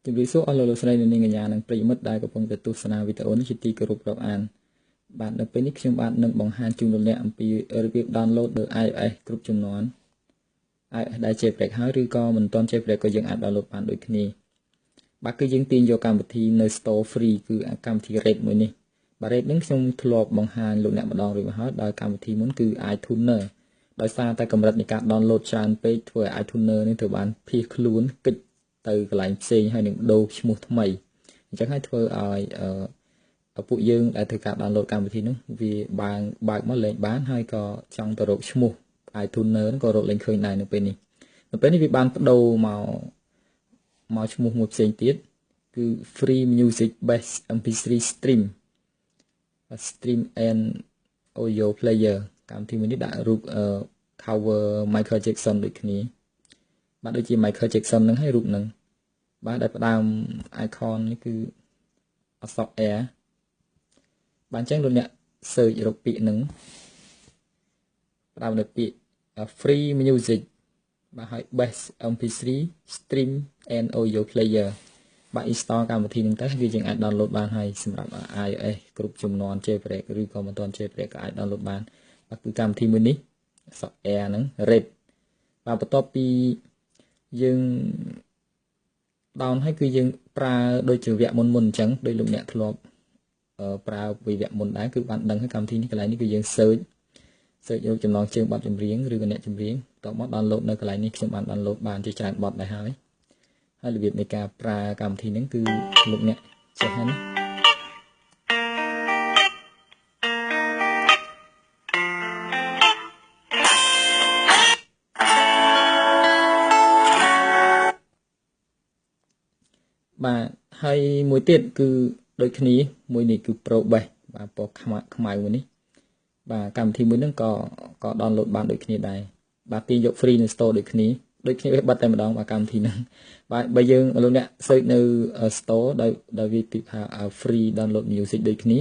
ជំរាបសួរអស់លោកស្រីនិងនាងកញ្ញានិងប្រិយមិត្តដែលកំពុងទស្សនាវីដេអូនេះជាទីគោរពរាប់អានបាទនៅពេលនេះខ្ញុំបាទនឹងបង្ហាញជូនលោកអ្នកអំពីរបៀប download លើ iOS គ្រប់ចំនួន iOS ដែលជាប្រេកហើយឬក៏មិនទាន់ជាប្រេកក៏យើងអាច download បានដូចគ្នាបាទគឺយើងទាញយកកម្មវិធីនៅ Store Free គឺកម្មវិធី Red មួយនេះបាទ Red នេះខ្ញុំធ្លាប់បង្ហាញលោកអ្នកម្ដងរួចមកហើយដោយកម្មវិធីមុនគឺ iTuner ដោយសារតែកម្រិតនៃការ download ច្រើនពេកធ្វើឲ្យ iTuner នេះត្រូវបានភៀសខ្លួនកិច្ចទៅកន្លែងផ្សេងហើយនឹងដូរឈ្មោះថ្មីអញ្ចឹងហើយធ្វើឲ្យពួកយើងដែលធ្វើការ download កម្មវិធីនោះវាបើកមកលេងបានហើយក៏ចង់ទៅរកឈ្មោះ iTuner ក៏រកលេងឃើញដែរនៅពេលនេះវាបានបដូរមកឈ្មោះមួយផ្សេងទៀតគឺ Free Music Based MP3 Stream and Audio Player កម្មវិធីមួយនេះដាក់រូបcover Michael Jackson ដូចគ្នាបាទដូចជា Michael Jackson ហ្នឹងហើយរូបហ្នឹងបាទដែលផ្ដើម icon នេះគឺអក្សរ R បាទអញ្ចឹងលោកអ្នក search រកពាក្យហ្នឹងផ្ដើមដោយពាក្យ Free Music បាទហើយ Best MP3 Stream and Audio Player បាទ install កម្មវិធីហ្នឹងទៅវាយើងអាច download បានហើយសម្រាប់ iOS គ្រប់ចំនួន jailbreak ឬក៏មិនទាន់ jailbreak ក៏អាច download បានបាទគឺកម្មវិធីមួយនេះអក្សរ R ហ្នឹង Red បាទបន្ទាប់ពីយើង down ហើយគឺយើងប្រើដូចជាវគ្គមុនអញ្ចឹងដោយលោកអ្នកធ្លាប់ប្រើពីវគ្គមុនដែរគឺបានដឹងហើយកម្មវិធីនេះកន្លែងនេះគឺយើង search យកចំណងជើងបទចម្រៀងឬក៏អ្នកចម្រៀងតមក download នៅកន្លែងនេះខ្ញុំបាន download បានជាច្រើនបទដែរហើយរបៀបនៃការប្រើកម្មវិធីហ្នឹងគឺលោកអ្នកចេះហើយណាបាទហើយមួយទៀតគឺដូចគ្នាមួយនេះគឺ Pro Bass បាទពណ៌ខ្មៅមួយនេះបាទកម្មវិធីមួយហ្នឹងក៏ download បានដូចគ្នាដែរបាទទាញយក free នៅ store ដូចគ្នាវាបិទតែម្ដងបាទកម្មវិធីហ្នឹងបាទបើយើងលោកអ្នក search នៅ store ដោយវាពីថា free download music ដូចគ្នា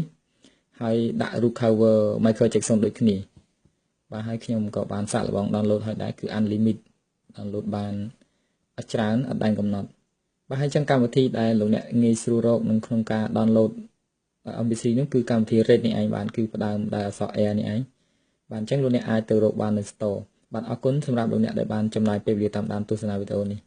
ហើយដាក់រូប cover Michael Jackson ដូចគ្នាបាទហើយខ្ញុំក៏បានសាកល្បង download ហើយដែរគឺ unlimited download បានច្រើនអត់ដែនកំណត់បាទហើយចឹងកម្មវិធីដែលលោកអ្នកងាយស្រួលរកនឹងក្នុងការ download MP3 នោះគឺកម្មវិធី Red នេះឯងបានគឺផ្ដើមដោយអក្សរ R នេះឯងបាទអញ្ចឹងលោកអ្នកអាចទៅរកបាននៅ store បាទអរគុណសម្រាប់លោកអ្នកដែលបានចំណាយពេលវេលាតាមដានទស្សនាវីដេអូនេះ